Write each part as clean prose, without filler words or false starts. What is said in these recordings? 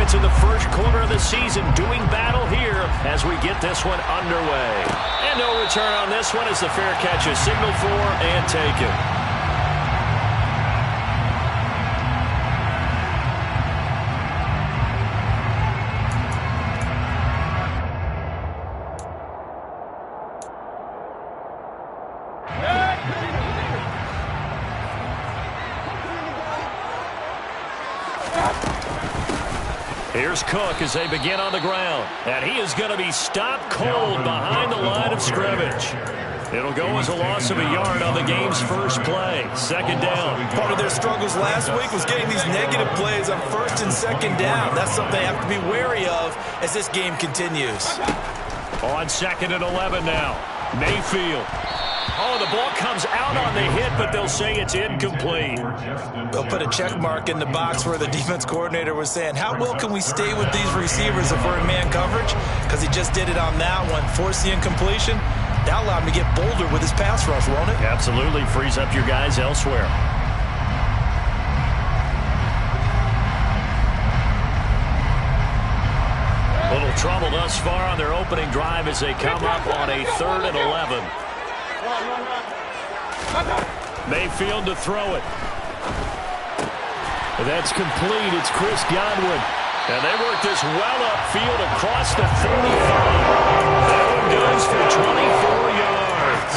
offense in the first quarter of the season doing battle here as we get this one underway. And no return on this one as the fair catch is signaled for and taken. Here's Cook as they begin on the ground. And he is going to be stopped cold behind the line of scrimmage. It'll go as a loss of a yard on the game's first play. Second down. Part of their struggles last week was getting these negative plays on first and second down. That's something they have to be wary of as this game continues. On second and 11 now. Mayfield. Oh, the ball comes out on the hit, but they'll say it's incomplete. They'll put a check mark in the box where the defense coordinator was saying, how well can we stay with these receivers if we're in man coverage? Because he just did it on that one. Force the incompletion. That allowed him to get bolder with his pass rush, won't it? Absolutely. Frees up your guys elsewhere. Little trouble thus far on their opening drive as they come up on a 3rd and 11. Mayfield to throw it. That's complete. It's Chris Godwin. And they work this well upfield across the 45. That one goes for 24 yards.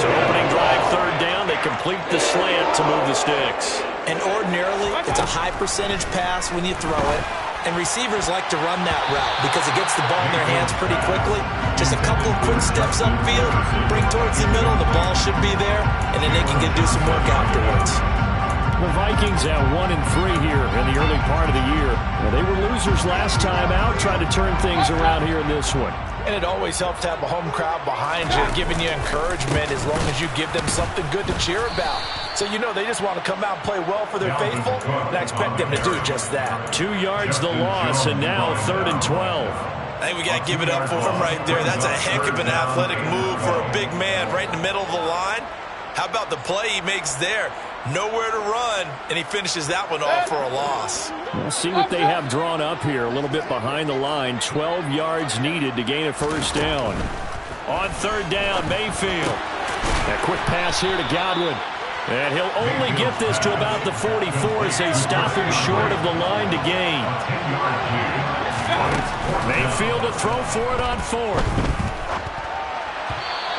So opening drive, 3rd down. They complete the slant to move the sticks. And ordinarily, it's a high percentage pass when you throw it. And receivers like to run that route because it gets the ball in their hands pretty quickly. Just a couple of quick steps upfield, bring towards the middle, the ball should be there, and then they can do some work afterwards. The Vikings at 1-3 here in the early part of the year. Well, they were losers last time out, trying to turn things around here in this one. And it always helps to have a home crowd behind you, giving you encouragement as long as you give them something good to cheer about. So you know they just want to come out and play well for their faithful, and I expect them to do just that. 2 yards the loss, and now 3rd and 12. I think we got to give it up for him right there. That's a heck of an athletic move for a big man right in the middle of the line. How about the play he makes there? Nowhere to run, and he finishes that one off for a loss. We'll see what they have drawn up here. A little bit behind the line. 12 yards needed to gain a 1st down. On 3rd down, Mayfield. A quick pass here to Godwin. And he'll only get this to about the 44 as they stop him short of the line to gain. Mayfield to throw for it on 4th.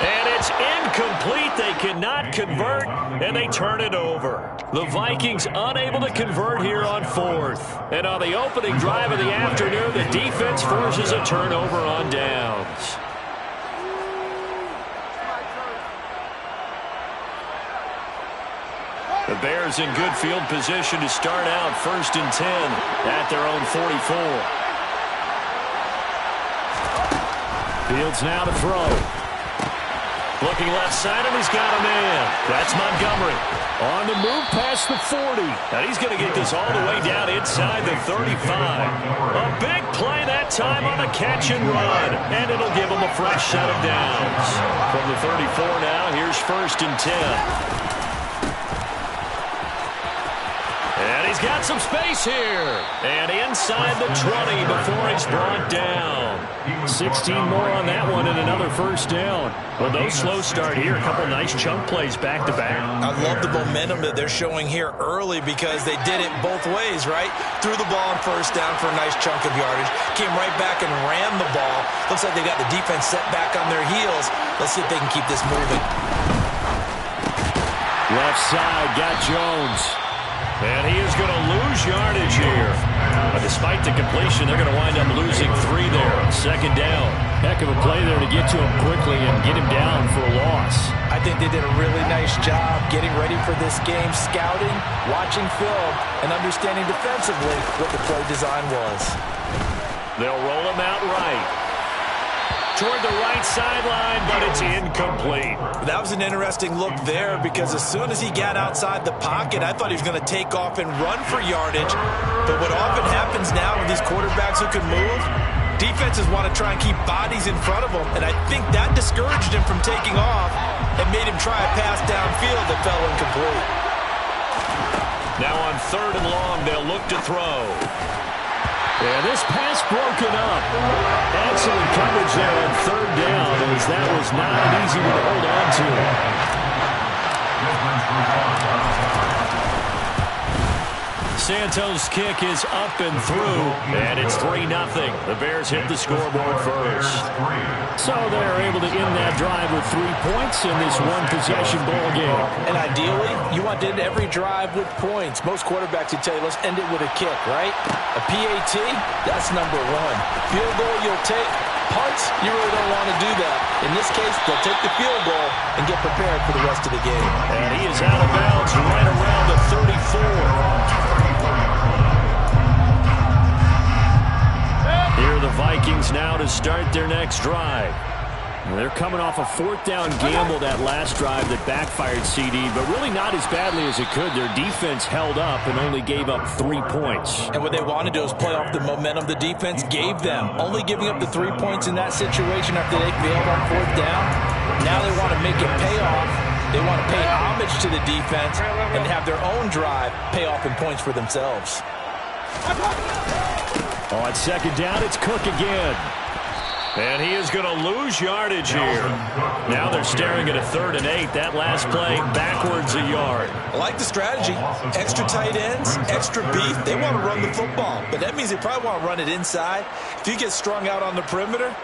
And it's incomplete. They cannot convert, and they turn it over. The Vikings unable to convert here on 4th. And on the opening drive of the afternoon, the defense forces a turnover on downs. The Bears in good field position to start out 1st and 10 at their own 44. Fields now to throw. Looking left side, and he's got a man. That's Montgomery. On the move past the 40. And he's going to get this all the way down inside the 35. A big play that time on the catch and run. And it'll give him a fresh set of downs. From the 34 now, here's 1st and 10. And he's got some space here. And inside the 20 before he's brought down. 16 more on that one and another 1st down. Well, no slow start here. A couple nice chunk plays back-to-back. I love the momentum that they're showing here early because they did it both ways, right? Threw the ball on 1st down for a nice chunk of yardage. Came right back and ran the ball. Looks like they got the defense set back on their heels. Let's see if they can keep this moving. Left side, got Jones. And he is going to lose yardage here. But despite the completion, they're going to wind up losing 3 there. 2nd down. Heck of a play there to get to him quickly and get him down for a loss. I think they did a really nice job getting ready for this game, scouting, watching film, and understanding defensively what the play design was. They'll roll him out right. Toward the right sideline, but it's incomplete. That was an interesting look there because as soon as he got outside the pocket, I thought he was going to take off and run for yardage. But what often happens now with these quarterbacks who can move, defenses want to try and keep bodies in front of them, and I think that discouraged him from taking off and made him try a pass downfield that fell incomplete. Now on 3rd and long, they'll look to throw. Yeah, this pass broken up. Excellent coverage there on 3rd down, as that was not an easy one to hold on to. Santos' kick is up and through, and it's 3-0. The Bears hit the scoreboard first. So they're able to end that drive with 3 points in this one-possession ball game. And ideally, you want to end every drive with points. Most quarterbacks would tell you, let's end it with a kick, right? A PAT, that's number one. Field goal you'll take. Punts, you really don't want to do that. In this case, they'll take the field goal and get prepared for the rest of the game. And he is out of bounds right around the 34. Here are the Vikings now to start their next drive. They're coming off a 4th down gamble that last drive that backfired CD, but really not as badly as it could. Their defense held up and only gave up 3 points. And what they want to do is play off the momentum the defense gave them. Only giving up the 3 points in that situation after they failed on 4th down. Now they want to make it pay off. They want to pay homage to the defense and have their own drive pay off in points for themselves. On 2nd down, it's Cook again. And he is going to lose yardage here. Now they're staring at a 3rd and 8. That last play, backwards a yard. I like the strategy. Extra tight ends, extra beef. They want to run the football, but that means they probably want to run it inside. If you get strung out on the perimeter,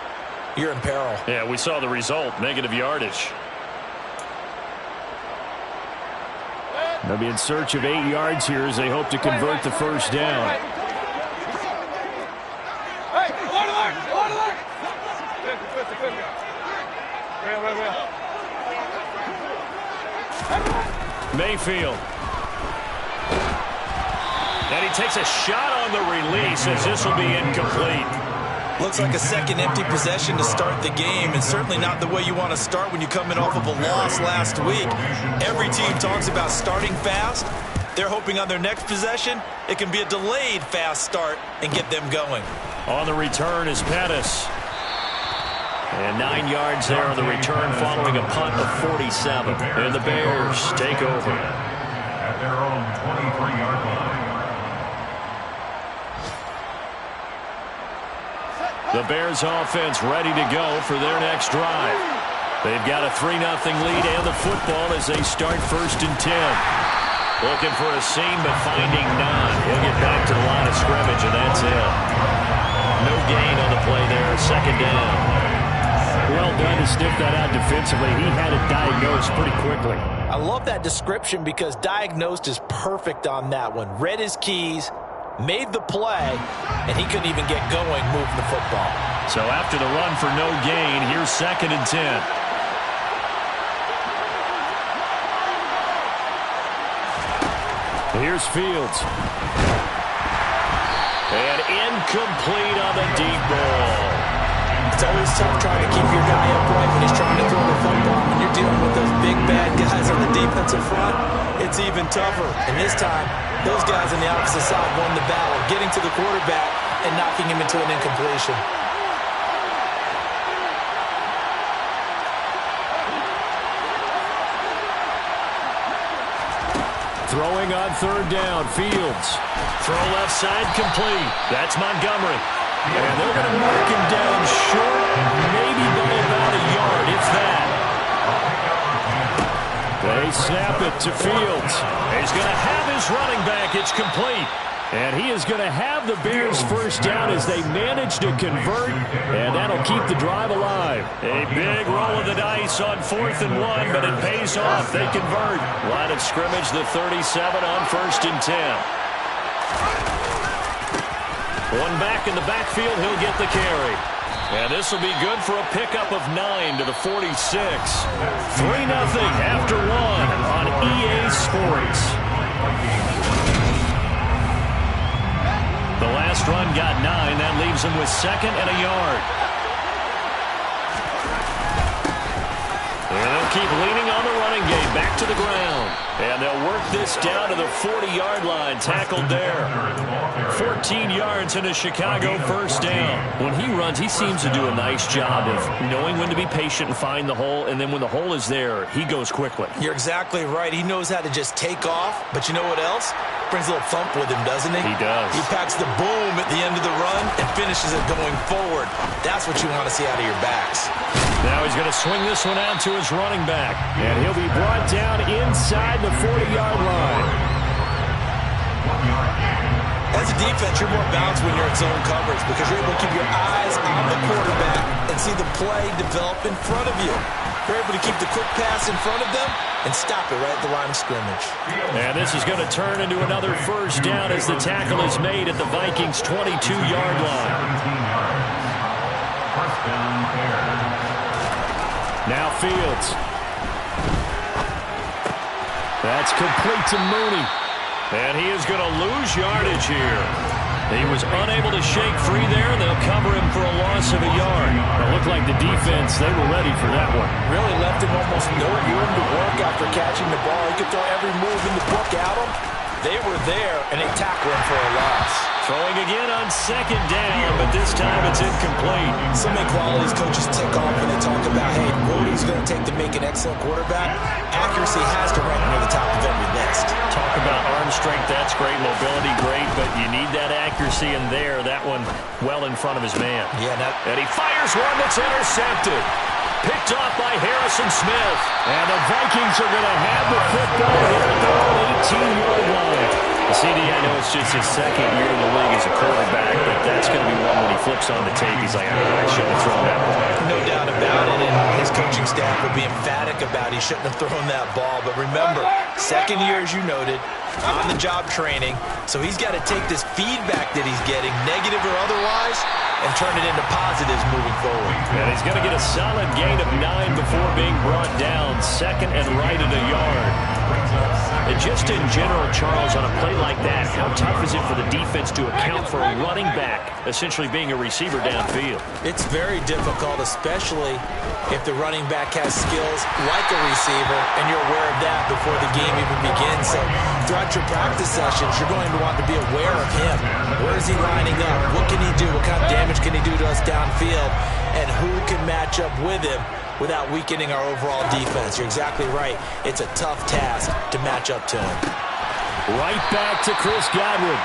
you're in peril. Yeah, we saw the result, negative yardage. They'll be in search of 8 yards here as they hope to convert the 1st down. Mayfield. And he takes a shot on the release as this will be incomplete. Looks like a second empty possession to start the game, and certainly not the way you want to start when you come in off of a loss last week. Every team talks about starting fast. They're hoping on their next possession, it can be a delayed fast start and get them going. On the return is Pettis. And 9 yards there on the return following a punt of 47. And the Bears take over. At their own 23-yard line. The Bears offense ready to go for their next drive. They've got a 3-0 lead and the football as they start 1st and 10. Looking for a seam but finding none. He'll get back to the line of scrimmage and that's it. No gain on the play there. 2nd down. Well done to sniff that out defensively. He had it diagnosed pretty quickly. I love that description because diagnosed is perfect on that one. Read his keys, made the play, and he couldn't even get going moving the football. So after the run for no gain, here's 2nd and 10. Here's Fields. And incomplete on the deep ball. It's always tough trying to keep your guy upright when he's trying to throw the football. When you're dealing with those big, bad guys on the defensive front, it's even tougher. And this time, those guys on the opposite side won the battle, getting to the quarterback and knocking him into an incompletion. Throwing on 3rd down, Fields. Throw left side complete. That's Montgomery. And they're going to mark him down short, maybe by about a yard, if that. They snap it to Fields. He's going to have his running back. It's complete. And he is going to have the Bears 1st down as they manage to convert, and that'll keep the drive alive. A big roll of the dice on 4th and 1, but it pays off. They convert. Line of scrimmage, the 37 on 1st and 10. One back in the backfield, he'll get the carry. And this will be good for a pickup of 9 to the 46. 3-0 after 1 on EA Sports. The last run got 9. That leaves him with 2nd and a yard. And they'll keep leaning on the running game. Back to the ground. And they'll work this down to the 40-yard line. Tackled there. 14 yards in a Chicago 1st down. When he runs, he seems to do a nice job of knowing when to be patient and find the hole. And then when the hole is there, he goes quickly. You're exactly right. He knows how to just take off. But you know what else? Brings a little thump with him, doesn't he? He does. He packs the boom at the end of the run and finishes it going forward. That's what you want to see out of your backs. Now he's going to swing this one out to his running back. And he'll be brought down inside the 40-yard line. As a defense, you're more balanced when you're in zone coverage because you're able to keep your eyes on the quarterback and see the play develop in front of you. You're able to keep the quick pass in front of them and stop it right at the line of scrimmage. And this is going to turn into another first down as the tackle is made at the Vikings' 22-yard line. First down, Now Fields. That's complete to Mooney. And he is going to lose yardage here. He was unable to shake free there, and they'll cover him for a loss of a yard. It looked like the defense, they were ready for that one. Really left him almost no room to work after catching the ball. He could throw every move in the book at him. They were there, and they tackled him for a loss. Throwing again on second down, but this time it's incomplete. So many qualities coaches tick off when they talk about, hey, what is it going to take to make an excellent quarterback? Accuracy has to rank near the top of every list. Talk about arm strength, that's great. Mobility, great, but you need that accuracy in there. That one well in front of his man. Yeah, and he fires one that's intercepted. Picked off by Harrison Smith. And the Vikings are going to have the football here at their own 18-yard line. CD, I know it's just his second year in the league as a quarterback, but that's going to be one when he flips on the tape. He's like, I shouldn't have thrown that ball. No doubt about it, and his coaching staff will be emphatic about he shouldn't have thrown that ball. But remember, second year, as you noted, on-the-job training, so he's got to take this feedback that he's getting, negative or otherwise, and turn it into positives moving forward. And he's going to get a solid gain of 9 before being brought down, second and right at a yard. And just in general, Charles, on a play like that, how tough is it for the defense to account for a running back essentially being a receiver downfield? It's very difficult, especially if the running back has skills like a receiver, and you're aware of that before the game even begins. So throughout your practice sessions, you're going to want to be aware of him. Where is he lining up? What can he do? What kind of damage can he do to us downfield? And who can match up with him without weakening our overall defense? You're exactly right. It's a tough task to match up to him. Right back to Chris Godwin.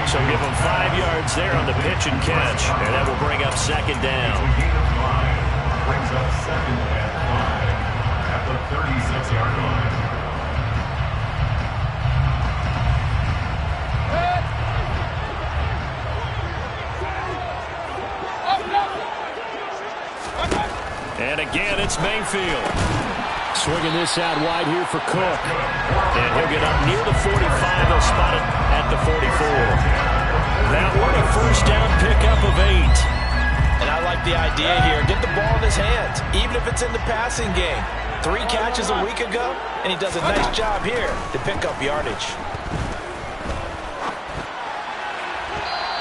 So give him 5 yards there on the pitch and catch. And that will bring up second down. brings up second and 5 at the 36-yard line. And again, it's Mayfield. Swinging this out wide here for Cook. And he'll get up near the 45. They'll spot it at the 44. That one a first down pickup of 8. And I like the idea here. Get the ball in his hands, even if it's in the passing game. 3 catches a week ago, and he does a nice job here to pick up yardage.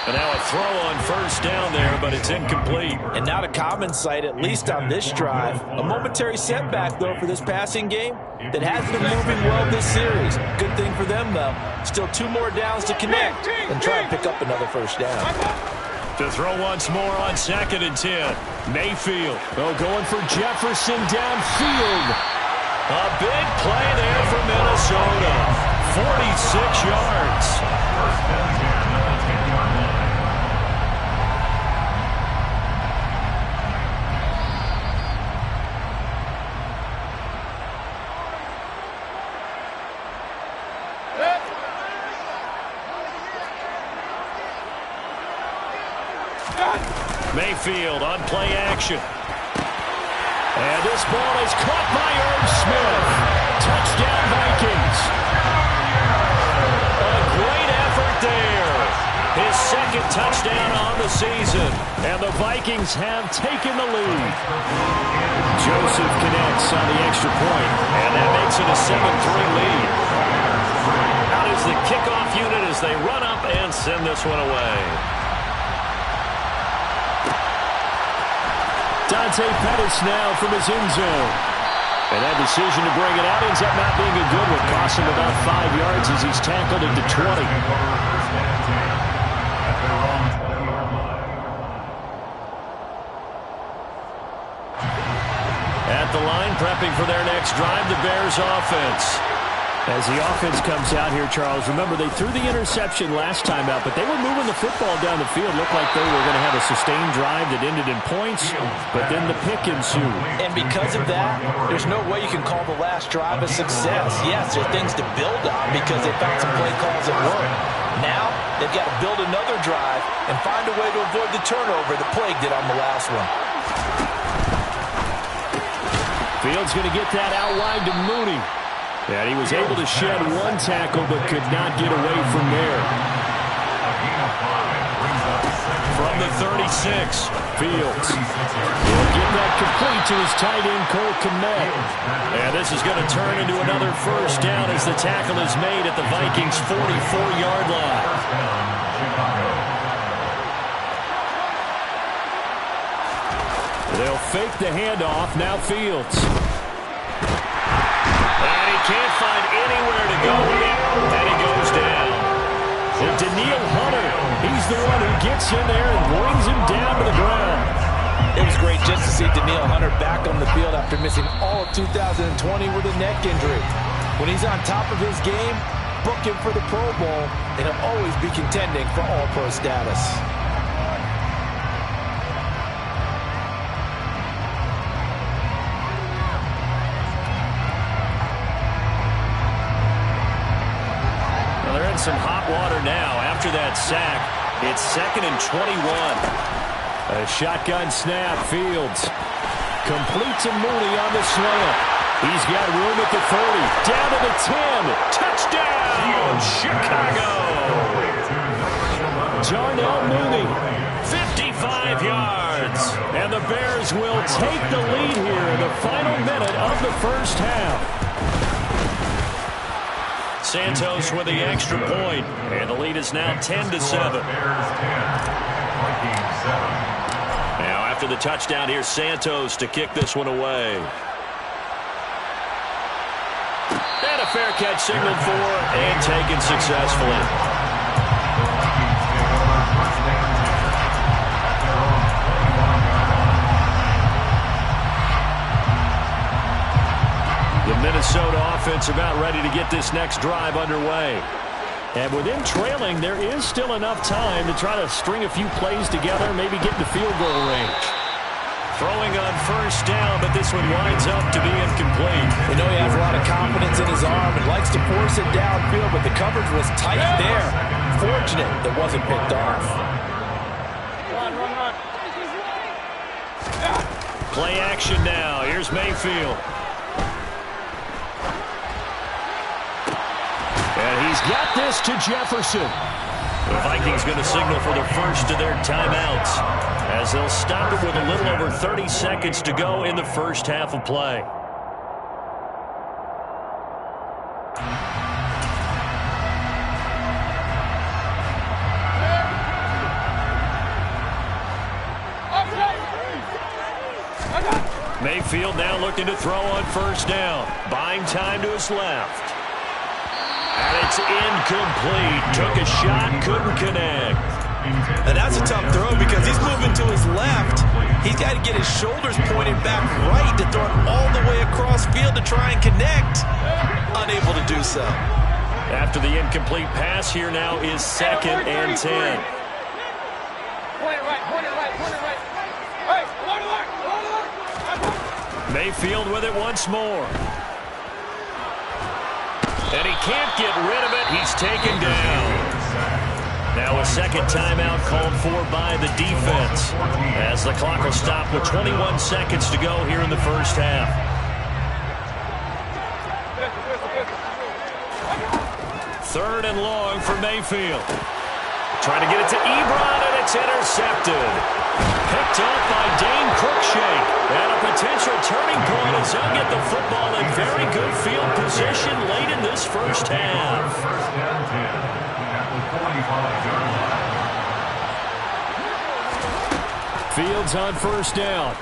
And now a throw on first down there, but it's incomplete. And not a common sight, at least on this drive. A momentary setback, though, for this passing game that has been moving well this series. Good thing for them, though. Still 2 more downs to connect and try and pick up another first down. To throw once more on second and 10. Mayfield. Oh, going for Jefferson downfield. A big play there for Minnesota. 46 yards. First and 10 at the 10-yard line. Mayfield on play action. And this ball is caught by Irv Smith. Touchdown Vikings. A great effort there. His second touchdown on the season. And the Vikings have taken the lead. Joseph connects on the extra point. And that makes it a 7-3 lead. Out is the kickoff unit as they run up and send this one away. Dante Pettis now from his end zone. And that decision to bring it out ends up not being a good one. Costs him about 5 yards as he's tackled at the 20. At the line, prepping for their next drive, the Bears offense. As the offense comes out here, Charles, remember they threw the interception last time out, but they were moving the football down the field. Looked like they were going to have a sustained drive that ended in points, but then the pick ensued. And because of that, there's no way you can call the last drive a success. Yes, there are things to build on because they found some play calls that work. Now, they've got to build another drive and find a way to avoid the turnover that plagued it on the last one. Fields going to get that out wide to Mooney. And he was able to shed one tackle but could not get away from there. From the 36, Fields. He'll get that complete to his tight end, Cole Kmet. And this is going to turn into another first down as the tackle is made at the Vikings' 44-yard line. They'll fake the handoff. Now Fields. Can't find anywhere to go, and he goes down. And Daniil Hunter, he's the one who gets in there and brings him down to the ground. It was great just to see Daniil Hunter back on the field after missing all of 2020 with a neck injury. When he's on top of his game, book him for the Pro Bowl, and he'll always be contending for All-Pro status. Some hot water now after that sack. It's 2nd and 21. A shotgun snap. Fields complete to Mooney on the slant. He's got room at the 30. Down to the 10. Touchdown, Chicago. Darnell Mooney, 55 yards. And the Bears will take the lead here in the final minute of the first half. Santos with the extra point, and the lead is now 10-7. Now after the touchdown, here's Santos to kick this one away. And a fair catch signaled for and taken successfully. The Minnesota offense about ready to get this next drive underway. And with them trailing, there is still enough time to try to string a few plays together, maybe get into field goal range. Throwing on first down, but this one winds up to be incomplete. We know he has a lot of confidence in his arm and likes to force it downfield, but the coverage was tight there. Fortunate it wasn't picked off. Play action now. Here's Mayfield. And he's got this to Jefferson. The Vikings going to signal for the first of their timeouts as they'll stop it with a little over 30 seconds to go in the first half of play. Mayfield now looking to throw on first down. Buying time to his left. And it's incomplete. Took a shot, couldn't connect. And that's a tough throw because he's moving to his left. He's got to get his shoulders pointed back right to throw it all the way across field to try and connect. Unable to do so. After the incomplete pass, here now is 2nd and 10. Point it right, point it right, point it right. Hey, point it right, point it right. Mayfield with it once more. And he can't get rid of it. He's taken down. Now a second timeout called for by the defense as the clock will stop with 21 seconds to go here in the first half. Third and long for Mayfield. Trying to get it to Ebron, and it's intercepted. Picked off by Dane Cruikshank. And a potential turning point as he'll get the football in very good field position late in this first half. Fields on first down.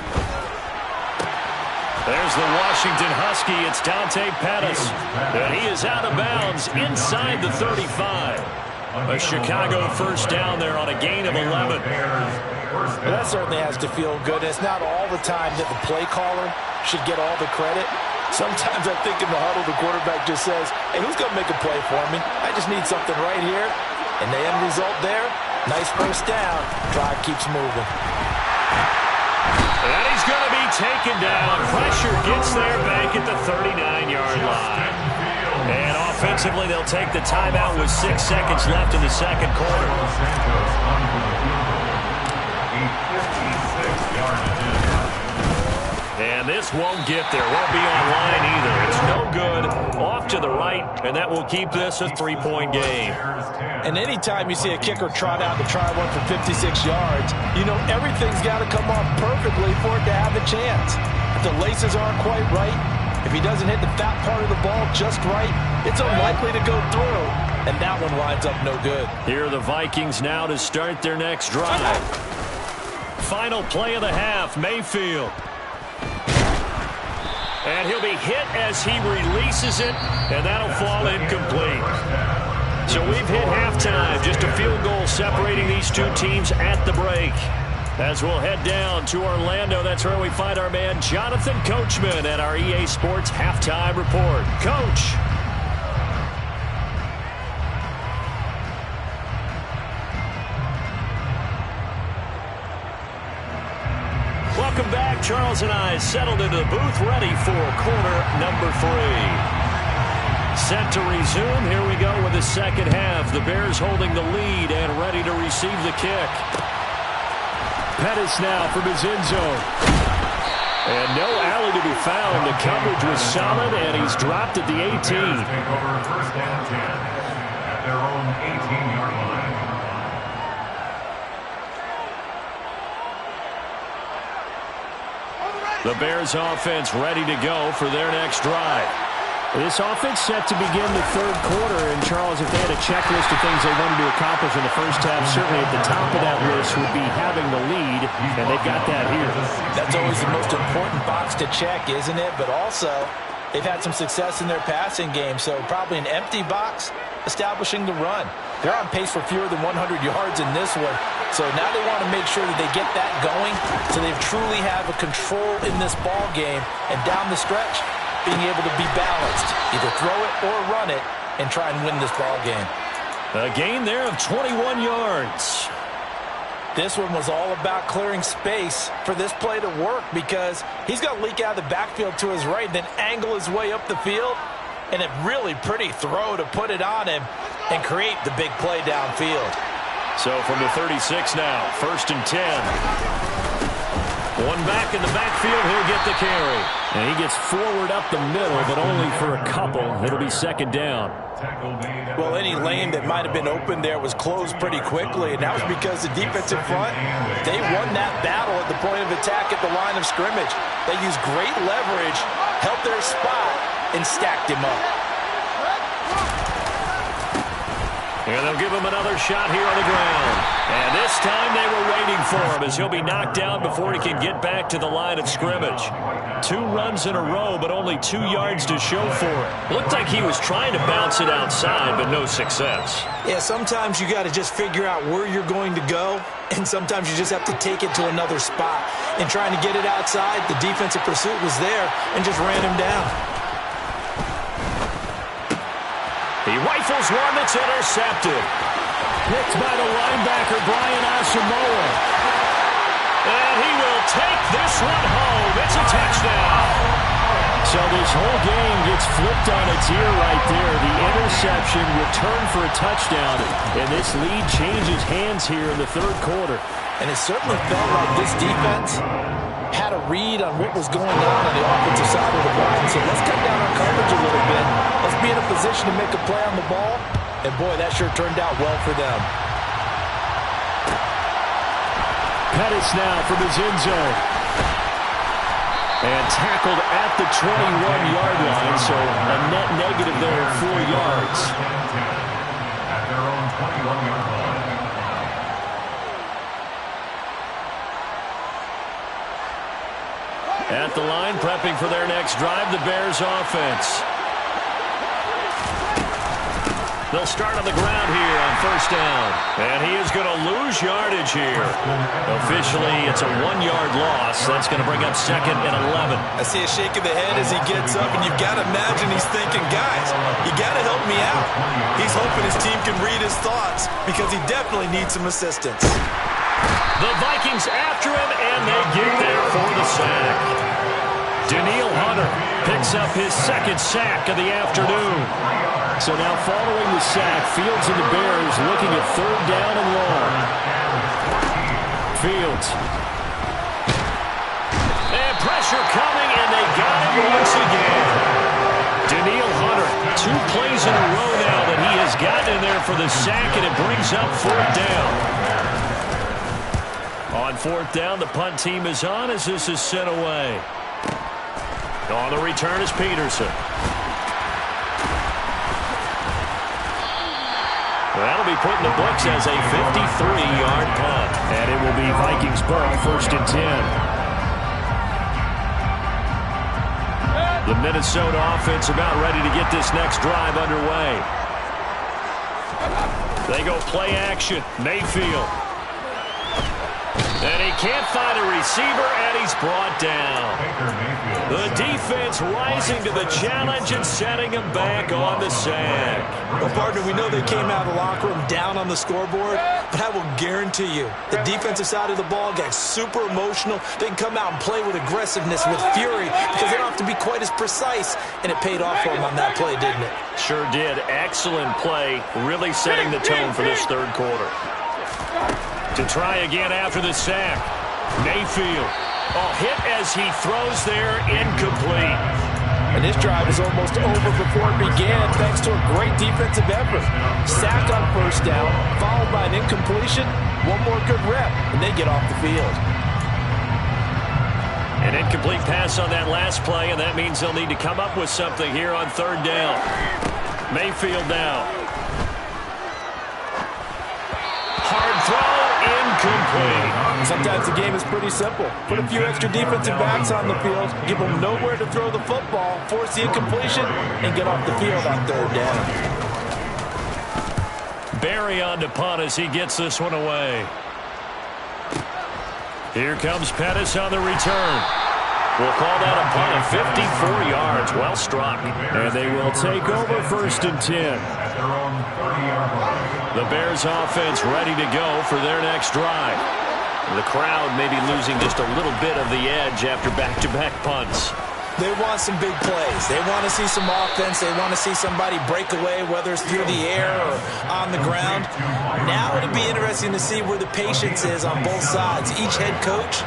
There's the Washington Husky. It's Dante Pettis. And he is out of bounds inside the 35. A Chicago first down there on a gain of 11. Well, that certainly has to feel good. It's not all the time that the play caller should get all the credit. Sometimes I think in the huddle, the quarterback just says, hey, who's going to make a play for me? I just need something right here. And the end result there, nice first down. Drive keeps moving. And he's going to be taken down. Pressure gets there back at the 39-yard line. And offensively, they'll take the timeout with 6 seconds left in the second quarter. And this won't get there. Won't be online either. It's no good. Off to the right, and that will keep this a 3-point game. And anytime you see a kicker trot out to try one for 56 yards, you know everything's got to come off perfectly for it to have a chance. If the laces aren't quite right, if he doesn't hit the fat part of the ball just right, it's unlikely to go through. And that one lines up no good. Here are the Vikings now to start their next drive. Final play of the half, Mayfield. And he'll be hit as he releases it, and that'll fall incomplete. So we've hit halftime, just a field goal separating these two teams at the break. As we'll head down to Orlando, that's where we find our man Jonathan Coachman at our EA Sports Halftime Report. Coach. Welcome back. Charles and I settled into the booth, ready for quarter number 3. Set to resume. Here we go with the second half. The Bears holding the lead and ready to receive the kick. Pettis now from his end zone. And no alley to be found. The coverage was solid, and he's dropped at the 18. Take over first and 10 at their own 18-yard line. The Bears offense ready to go for their next drive. This offense set to begin the third quarter. And, Charles, if they had a checklist of things they wanted to accomplish in the first half, certainly at the top of that list would be having the lead, and they've got that here. That's always the most important box to check, isn't it? But also, they've had some success in their passing game, so probably an empty box establishing the run. They're on pace for fewer than 100 yards in this one, so now they want to make sure that they get that going so they truly have a control in this ball game, and down the stretch, being able to be balanced, either throw it or run it, and try and win this ball game. A gain there of 21 yards. This one was all about clearing space for this play to work because he's going to leak out of the backfield to his right, then angle his way up the field, and a really pretty throw to put it on him and create the big play downfield. So from the 36 now, first and 10. One back in the backfield, he'll get the carry. And he gets forward up the middle, but only for a couple. It'll be second down. Well, any lane that might have been open there was closed pretty quickly, and that was because the defensive front, they won that battle at the point of attack at the line of scrimmage. They used great leverage, held their spot, and stacked him up. And they'll give him another shot here on the ground. And this time they were waiting for him as he'll be knocked down before he can get back to the line of scrimmage. 2 runs in a row, but only 2 yards to show for it. Looked like he was trying to bounce it outside, but no success. Yeah, sometimes you got to just figure out where you're going to go, and sometimes you just have to take it to another spot. And trying to get it outside, the defensive pursuit was there and just ran him down. He rifles one that's intercepted. Picked by the linebacker, Brian Asamoah. And he will take this one home. It's a touchdown. So this whole game gets flipped on its ear right there. The interception returned for a touchdown. And this lead changes hands here in the third quarter. And it certainly felt like this defense had a read on what was going on the offensive side of the ball. So let's cut down our coverage a little bit. Let's be in a position to make a play on the ball. And, boy, that sure turned out well for them. Pettis now from his end zone. And tackled at the 21-yard line, so a net negative there of 4 yards. At their own 21-yard line. At the line, prepping for their next drive, the Bears offense. They'll start on the ground here on first down. And he is going to lose yardage here. Officially, it's a 1-yard loss. That's going to bring up second and 11. I see a shake of the head as he gets up, and you've got to imagine he's thinking, guys, you got to help me out. He's hoping his team can read his thoughts because he definitely needs some assistance. The Vikings after him, and they get there for the sack. Daniil Hunter picks up his second sack of the afternoon. So now following the sack, Fields and the Bears looking at third down and long. Fields. And pressure coming, and they got him once again. Daniil Hunter, 2 plays in a row now that he has gotten in there for the sack, and it brings up fourth down. On fourth down, the punt team is on as this is sent away. On the return is Peterson. That'll be put in the books as a 53-yard punt. And it will be Vikings ball, first and 10. The Minnesota offense about ready to get this next drive underway. They go play action. Mayfield. And he can't find a receiver, and he's brought down. The defense rising to the challenge and setting him back on the sack. Well, partner, we know they came out of the locker room down on the scoreboard, but I will guarantee you the defensive side of the ball got super emotional. They can come out and play with aggressiveness, with fury, because they don't have to be quite as precise, and it paid off for them on that play, didn't it? Sure did. Excellent play, really setting the tone for this third quarter. To try again after the sack. Mayfield. Hit as he throws there, incomplete. And this drive is almost over before it began thanks to a great defensive effort. Sack on first down, followed by an incompletion. One more good rep, and they get off the field. An incomplete pass on that last play, and that means they'll need to come up with something here on third down. Mayfield now. Hard throw. Incomplete. Sometimes the game is pretty simple. Put a few extra defensive backs on the field, give them nowhere to throw the football, force the incompletion, and get off the field on third down. Barry on to punt as he gets this one away. Here comes Pettis on the return. We'll call that a punt of 54 yards. Well struck. And they will take over first and 10. The Bears offense ready to go for their next drive. The crowd may be losing just a little bit of the edge after back-to-back punts. They want some big plays. They want to see some offense. They want to see somebody break away, whether it's through the air or on the ground. Now it'll be interesting to see where the patience is on both sides. Each head coach,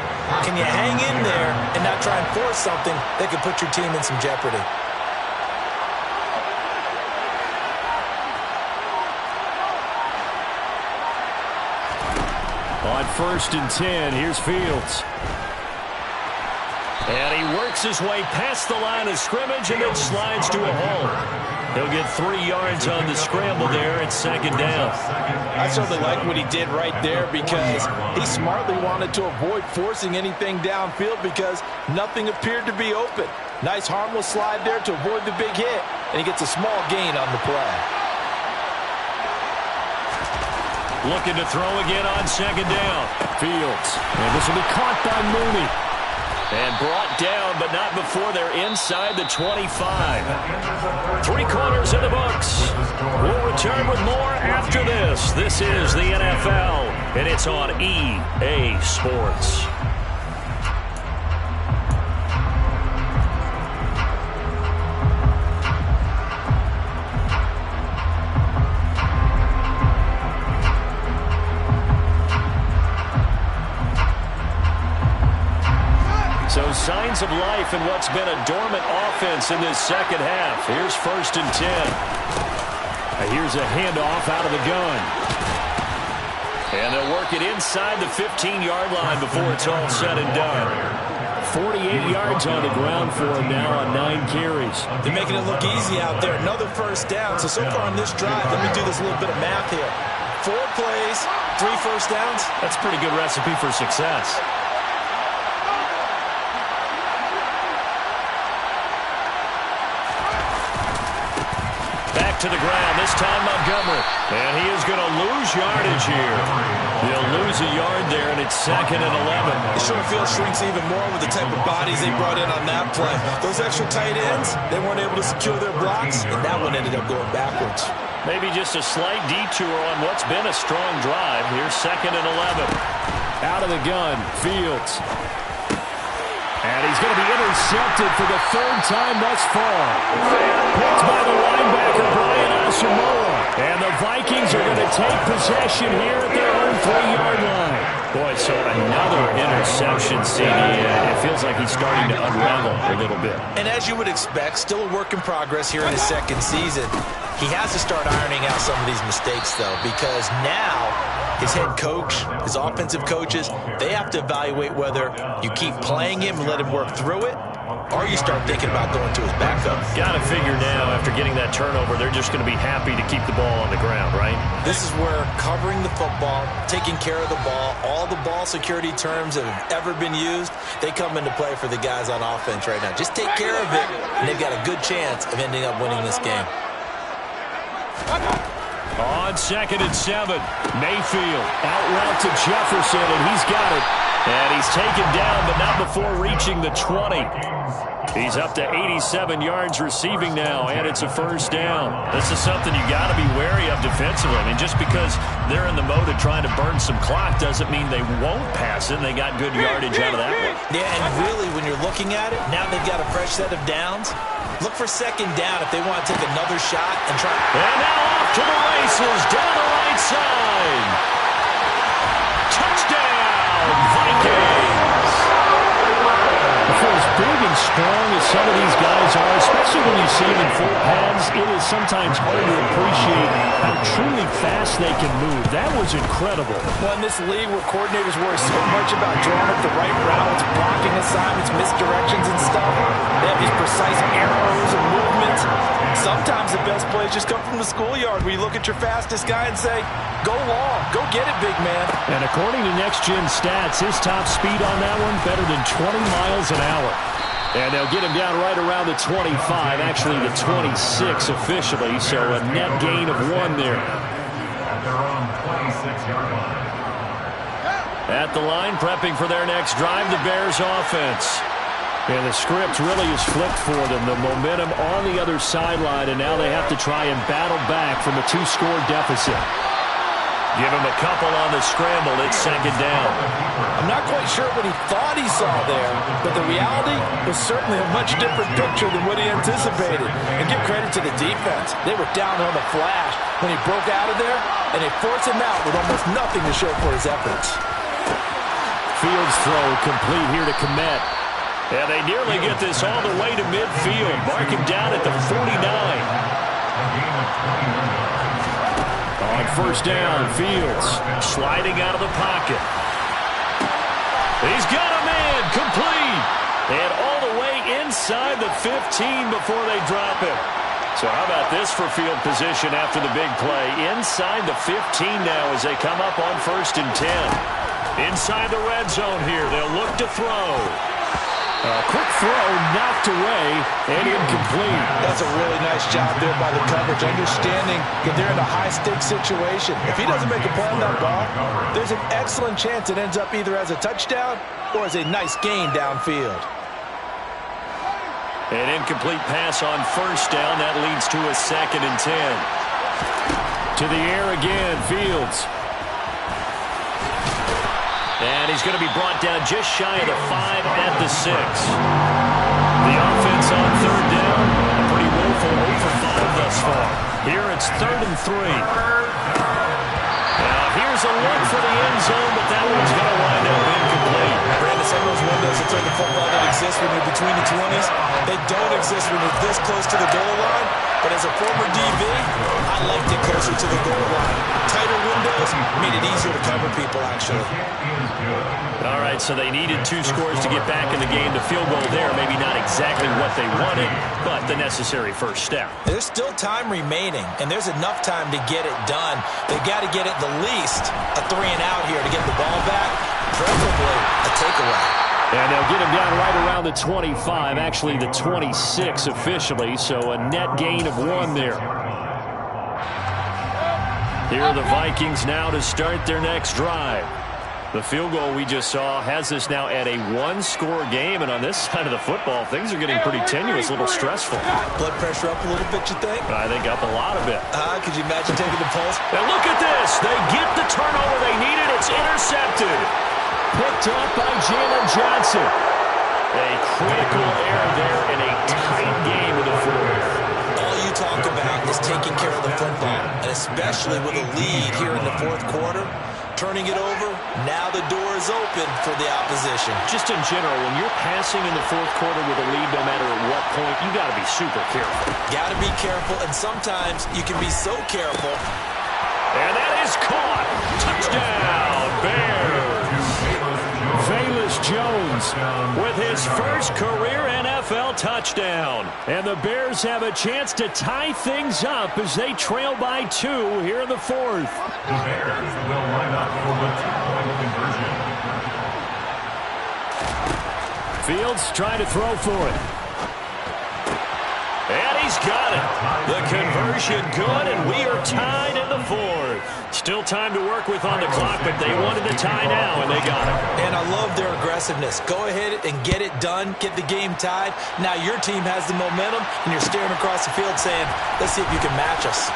can you hang in there and not try and force something that could put your team in some jeopardy? On first and 10, here's Fields. And he works his way past the line of scrimmage and then slides to a hole. He'll get 3 yards on the scramble there at second down. I certainly like what he did right there because he smartly wanted to avoid forcing anything downfield because nothing appeared to be open. Nice harmless slide there to avoid the big hit, and he gets a small gain on the play. Looking to throw again on second down. Fields. And this will be caught by Mooney. And brought down, but not before they're inside the 25. 3 quarters in the books. We'll return with more after this. This is the NFL, and it's on EA Sports. So signs of life in what's been a dormant offense in this second half. Here's first and 10. Here's a handoff out of the gun. And they'll work it inside the 15-yard line before it's all said and done. 48 yards on the ground for him now on 9 carries. They're making it look easy out there. Another first down. So far on this drive, let me do this little bit of math here. 4 plays, 3 first downs. That's a pretty good recipe for success. knocked to the ground. This time Montgomery. And he is going to lose yardage here. He'll lose a yard there, and it's 2nd and 11. The short field shrinks even more with the type of bodies they brought in on that play. Those extra tight ends, they weren't able to secure their blocks, and that one ended up going backwards. Maybe just a slight detour on what's been a strong drive. Here's 2nd and 11. Out of the gun, Fields. And he's going to be intercepted for the 3rd time thus far. Picked by the linebacker, Brian Asamoah. And the Vikings are going to take possession here at their own 3-yard line. Boy, so another interception, CD. It feels like he's starting to unravel a little bit. And as you would expect, still a work in progress here in his 2nd season. He has to start ironing out some of these mistakes, though, because now his head coach, his offensive coaches, they have to evaluate whether you keep playing him and let him work through it, or you start thinking about going to his backup. Got to figure now, after getting that turnover, they're just going to be happy to keep the ball on the ground, right? This is where covering the football, taking care of the ball, all the ball security terms that have ever been used, they come into play for the guys on offense right now. Just take care of it, and they've got a good chance of ending up winning this game. On 2nd and 7, Mayfield out route to Jefferson, and he's got it. And he's taken down, but not before reaching the 20. He's up to 87 yards receiving now, and it's a 1st down. This is something you got to be wary of defensively. I mean, just because they're in the mode of trying to burn some clock doesn't mean they won't pass it. They got good yardage out of that one. Yeah, and really, when you're looking at it, now they've got a fresh set of downs. Look for 2nd down if they want to take another shot and try. And now off to the races down the right side. Touchdown, Vikings! For as big and strong as some of these guys are, especially when you see them in full pads, it is sometimes hard to appreciate how truly fast they can move. That was incredible. Well, in this league where coordinators worry so much about drawing up the right routes, blocking assignments, misdirections and stuff, they have these precise arrows and movements. Sometimes the best plays just come from the schoolyard where you look at your fastest guy and say, go long, go get it, big man. And according to Next Gen Stats, his top speed on that one, better than 20 miles an hour. And they'll get him down right around the 25, actually the 26 officially, so a net gain of 1 there. At their own 26-yard line. At the line, prepping for their next drive, the Bears offense. And the script really is flipped for them. The momentum on the other sideline, and now they have to try and battle back from a 2-score deficit. Give him a couple on the scramble. It's 2nd down. I'm not quite sure what he thought he saw there, but the reality was certainly a much different picture than what he anticipated. And give credit to the defense. They were down on the flash when he broke out of there, and they forced him out with almost nothing to show for his efforts. Fields throw complete here to Kmet. And they nearly get this all the way to midfield. Mark him down at the 49. On 1st down, Fields sliding out of the pocket. He's got a man, complete. And all the way inside the 15 before they drop him. So how about this for field position after the big play? Inside the 15 now as they come up on 1st and 10. Inside the red zone here, they'll look to throw. A quick throw knocked away and incomplete. That's a really nice job there by the coverage, understanding that they're in a high-stakes situation. If he doesn't make a play on that ball, there's an excellent chance it ends up either as a touchdown or as a nice gain downfield. An incomplete pass on 1st down. That leads to a 2nd and 10. To the air again, Fields. And he's going to be brought down just shy of the 5 at the 6. The offense on 3rd down, a pretty woeful 0 for 5 thus far. Here it's 3rd and 3. Now here's a look for the end zone, but that one's going to wind up incomplete. Brandon, some of those windows in the football that exist when you're between the 20s, they don't exist when you're this close to the goal line. But as a former DB, I liked it closer to the goal line. Tighter windows made it easier to cover people, actually. All right, so they needed 2 scores to get back in the game. The field goal there, maybe not exactly what they wanted, but the necessary first step. There's still time remaining, and there's enough time to get it done. They've got to get it the least a 3 and out here to get the ball back, preferably a takeaway. And they'll get him down right around the 25, actually the 26 officially, so a net gain of 1 there. Here are the Vikings now to start their next drive. The field goal we just saw has us now at a one-score game, and on this side of the football, things are getting pretty tenuous, a little stressful. Blood pressure up a little bit, you think? I think up a lot of it. Could you imagine taking the pulse? And look at this. They get the turnover they needed. It's intercepted. Picked up by Jalen Johnson. A critical error there in a tight game in the fourth. All you talk about is taking care of the football, and especially with a lead here in the fourth quarter. Turning it over, now the door is open for the opposition. Just in general, when you're passing in the fourth quarter with a lead, no matter at what point, you got to be super careful. Got to be careful, and sometimes you can be so careful. And that is caught. Touchdown, Bears. Velus Jones With his first career NFL touchdown. And the Bears have a chance to tie things up as they trail by 2 here in the fourth. The Bears will line up for the two-point conversion. Fields trying to throw for it. And he's got it. The conversion good, and we are tied in the fourth. Still time to work with on the clock, but they wanted the tie now, and they got it. And I love their aggressiveness. Go ahead and get it done. Get the game tied. Now your team has the momentum, and you're staring across the field saying, let's see if you can match us.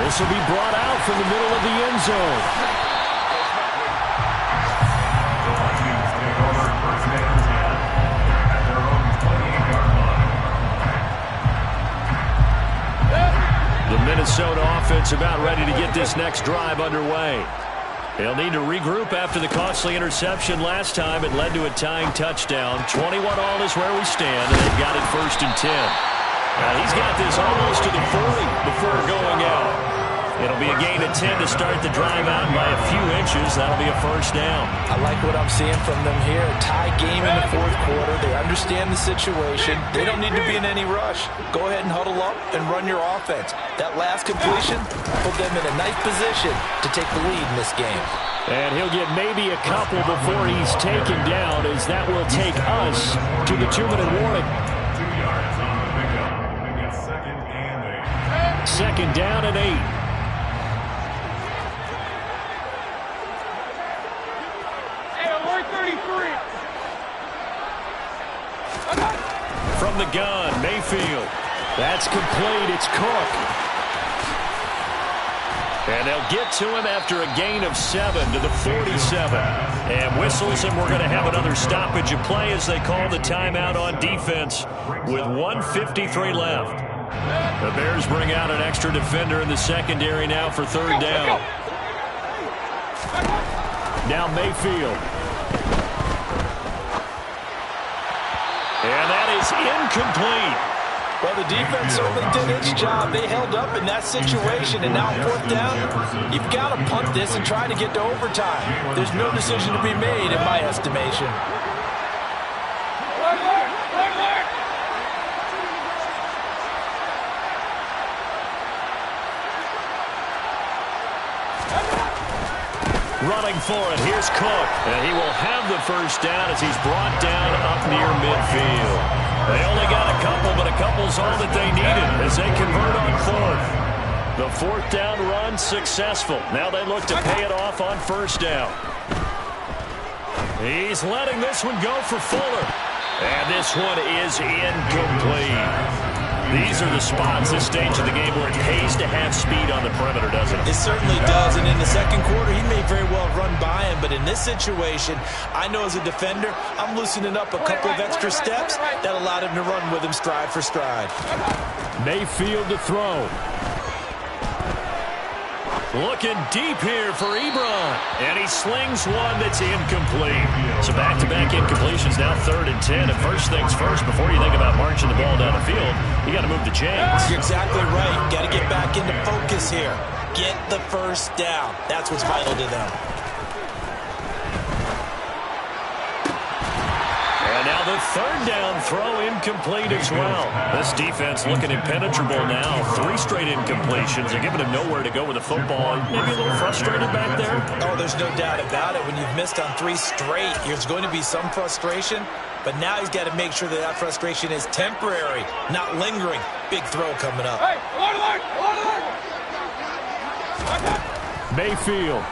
This will be brought out from the middle of the end zone. The Vikings take over first and 10 at their own 28-yard line. The Minnesota offense about ready to get this next drive underway. They'll need to regroup after the costly interception last time. It led to a tying touchdown. 21 all is where we stand, and they've got it first and 10. Now he's got this almost to the 40 before going out. It'll be a gain of 10 to start the drive out by a few inches. That'll be a first down. I like what I'm seeing from them here. A tie game in the fourth quarter. They understand the situation. They don't need to be in any rush. Go ahead and huddle up and run your offense. That last completion put them in a nice position to take the lead in this game. And he'll get maybe a couple before he's taken down, as that will take us to the 2-minute warning. 2 yards on the pickup. They get second and 8. Second down and 8. From the gun, Mayfield. That's complete. It's Cook. And they'll get to him after a gain of 7 to the 47. And whistles, and we're going to have another stoppage of play as they call the timeout on defense with 1:53 left. The Bears bring out an extra defender in the secondary now for third down. Now Mayfield. And that is incomplete. Well, the defense certainly did its job. They held up in that situation, and now fourth down, you've got to punt this and try to get to overtime. There's no decision to be made, in my estimation. Running for it, here's Cook. And he will have the first down as he's brought down up near midfield. They only got a couple, but a couple's all that they needed as they convert on fourth. The fourth down run successful. Now they look to pay it off on first down. He's letting this one go for Fuller. And this one is incomplete. These are the spots, this stage of the game, where it pays to have speed on the perimeter, doesn't it? It certainly does, and in the second quarter, he may very well run by him, but in this situation, I know as a defender, I'm loosening up a couple of extra steps that allowed him to run with him stride for stride. Mayfield to throw. Looking deep here for Ebron. And he slings one that's incomplete. So back-to-back incompletions, now third and 10. And first things first, before you think about marching the ball down the field, you got to move the chains. You're exactly right. Got to get back into focus here. Get the first down. That's what's vital to them. And now the third down throw incomplete as well. This defense looking impenetrable now. 3 straight incompletions. They're giving him nowhere to go with the football. Maybe a little frustrated back there. Oh, there's no doubt about it. When you've missed on 3 straight, there's going to be some frustration. But now he's got to make sure that that frustration is temporary, not lingering. Big throw coming up. Hey, Mayfield.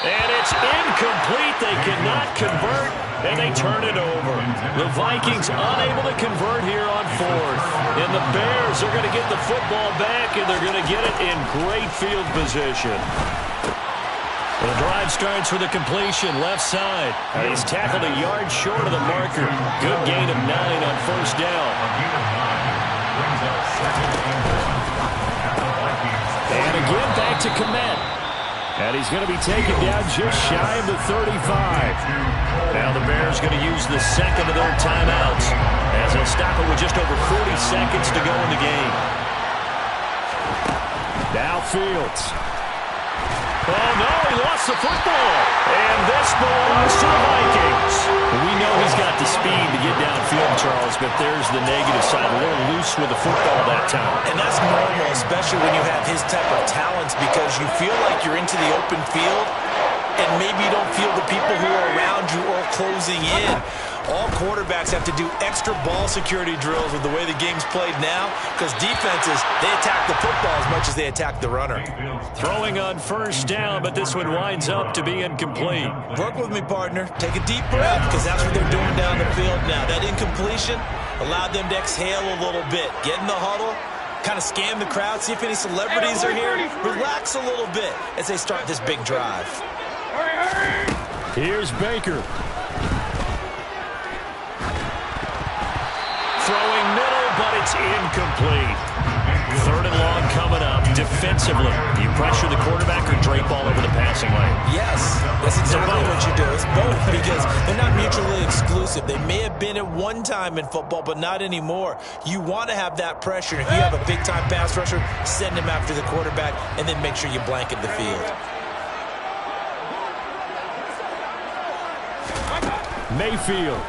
And it's incomplete. They cannot convert, and they turn it over. The Vikings unable to convert here on fourth. And the Bears are going to get the football back, and they're going to get it in great field position. The drive starts with a completion, left side. And he's tackled a yard short of the marker. Good gain of 9 on first down. And again, back to Komet. And he's going to be taken down just shy of the 35. Now the Bears going to use the second of their timeouts as they'll stop it with just over 40 seconds to go in the game. Now Fields. Oh, no, he lost the football. And this belongs to the Vikings. We know he's got the speed to get downfield, Charles, but there's the negative side. A little loose with the football that time. And that's normal, especially when you have his type of talents, because you feel like you're into the open field and maybe you don't feel the people who are around you or closing in. All quarterbacks have to do extra ball security drills with the way the game's played now, because defenses, they attack the football as much as they attack the runner. Throwing on first down, but this one winds up to be incomplete. Work with me, partner. Take a deep breath, because that's what they're doing down the field now. That incompletion allowed them to exhale a little bit. Get in the huddle, kind of scan the crowd, see if any celebrities are here. Relax a little bit as they start this big drive. Here's Baker. Throwing middle, but it's incomplete. Third and long coming up. Defensively, do you pressure the quarterback or drape all over the passing lane? Yes, that's exactly what you do. It's both, because they're not mutually exclusive. They may have been at one time in football, but not anymore. You want to have that pressure. If you have a big-time pass rusher, send him after the quarterback, and then make sure you blanket the field. Mayfield.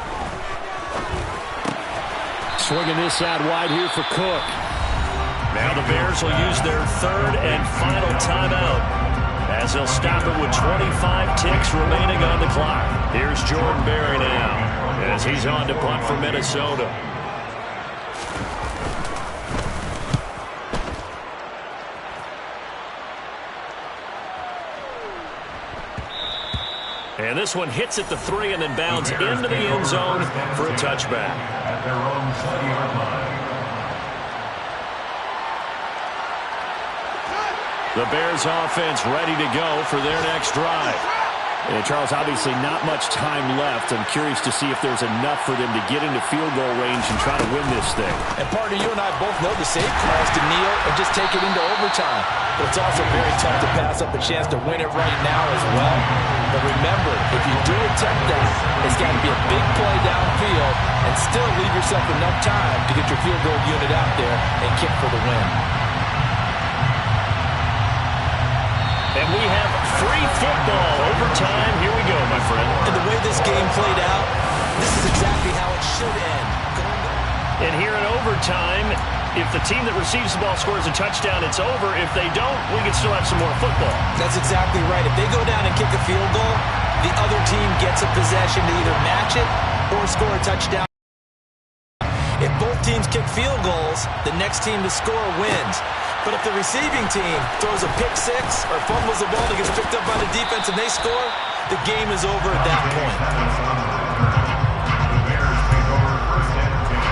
Swinging this out wide here for Cook. Now the Bears will use their third and final timeout as they'll stop it with 25 ticks remaining on the clock. Here's Jordan Berry now as he's on to punt for Minnesota. And this one hits at the 3 and then bounds into the end zone for a touchback. At their own 20-yard line. The Bears offense ready to go for their next drive. And Charles, obviously not much time left. I'm curious to see if there's enough for them to get into field goal range and try to win this thing. And partner, you and I both know the safe call is to kneel and just take it into overtime. But it's also very tough to pass up a chance to win it right now as well. But remember, if you do attempt that, it's got to be a big play downfield and still leave yourself enough time to get your field goal unit out there and kick for the win. And we have free football overtime. Here we go, my friend. And the way this game played out, this is exactly how it should end. And here in overtime, if the team that receives the ball scores a touchdown, it's over. If they don't, we can still have some more football. That's exactly right. If they go down and kick a field goal, the other team gets a possession to either match it or score a touchdown. If both teams kick field goals, the next team to score wins. But if the receiving team throws a pick six or fumbles the ball that gets picked up by the defense and they score, the game is over at that point. The Bears take over first and 10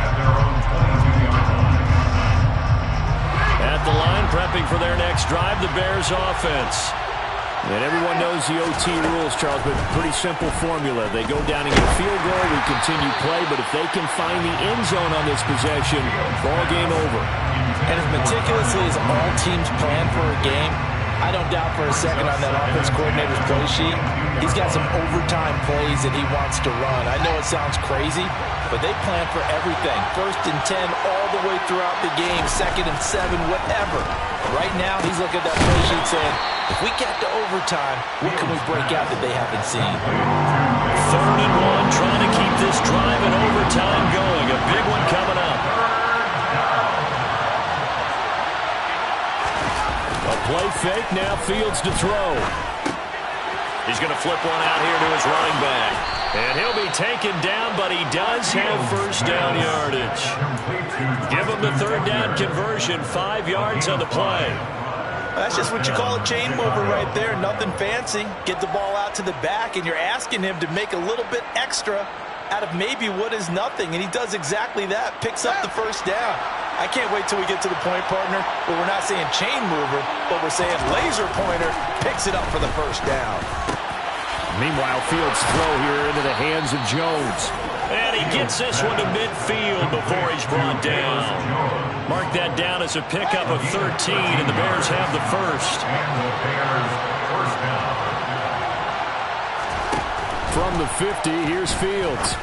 at their own 22-yard line. At the line, prepping for their next drive, the Bears offense. And everyone knows the OT rules, Charles, but pretty simple formula. They go down and get a field goal, we continue play, but if they can find the end zone on this possession, ball game over. And as meticulously as all teams plan for a game, I don't doubt for a second on that offense coordinator's play sheet, he's got some overtime plays that he wants to run. I know it sounds crazy, but they plan for everything. 1st and 10 all the way throughout the game, 2nd and 7, whatever. Right now, he's looking at that play sheet saying, if we get to overtime, what can we break out that they haven't seen? 3rd and 1, trying to keep this drive in overtime going. A big one coming up. A play fake, now Fields to throw. He's going to flip one out here to his running back. And he'll be taken down, but he does have first down yardage. Give him the third down conversion, 5 yards on the play. That's just what you call a chain mover right there. Nothing fancy. Get the ball out to the back, and you're asking him to make a little bit extra out of maybe what is nothing, and he does exactly that, picks up the first down. I can't wait till we get to the point, partner, where we're not saying chain mover, but we're saying laser pointer picks it up for the first down. Meanwhile, Fields' throw here into the hands of Jones. And he gets this one to midfield before he's brought down. Mark that down as a pickup of 13, and the Bears have the first. And the Bears first down. From the 50, here's Fields.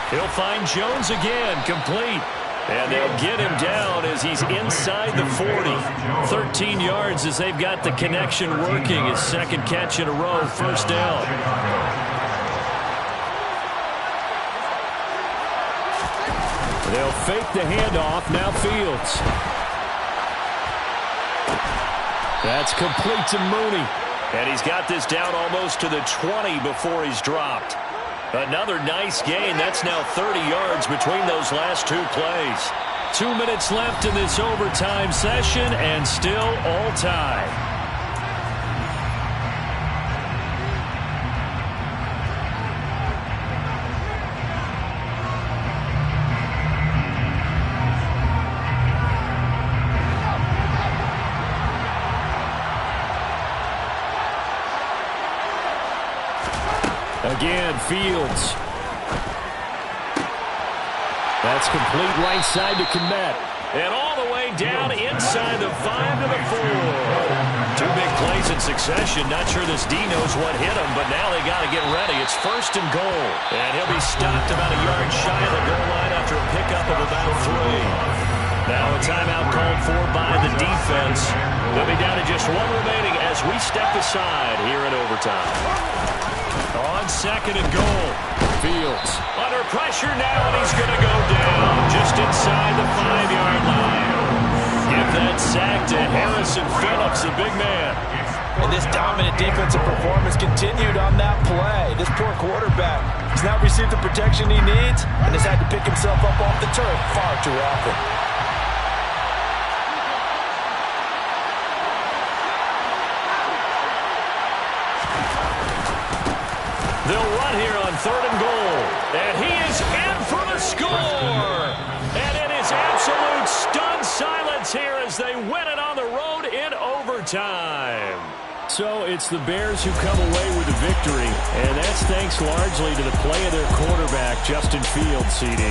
He'll find Jones again, complete. And they'll get him down as he's inside the 40. 13 yards as they've got the connection working. His second catch in a row, first down. They'll fake the handoff, now Fields. That's complete to Mooney. And he's got this down almost to the 20 before he's dropped. Another nice gain. That's now 30 yards between those last two plays. 2 minutes left in this overtime session, and still all tied. Again, Fields. That's complete right side to Kmet. And all the way down inside the 5 to the 4. 2 big plays in succession. Not sure this D knows what hit him, but now they got to get ready. It's first and goal. And he'll be stopped about a yard shy of the goal line after a pickup of about 3. Now a timeout called for by the defense. They'll be down to just 1 remaining as we step aside here in overtime. On second and goal. Fields. Under pressure now, and he's going to go down just inside the 5-yard line. Give that sack to Harrison Phillips, the big man. And this dominant defensive performance continued on that play. This poor quarterback has not received the protection he needs and has had to pick himself up off the turf far too often. They'll run here on third and goal. And he is in for the score. And it is absolute stunned silence here as they win it on the road in overtime. So it's the Bears who come away with the victory, and that's thanks largely to the play of their quarterback, Justin Fields, CD.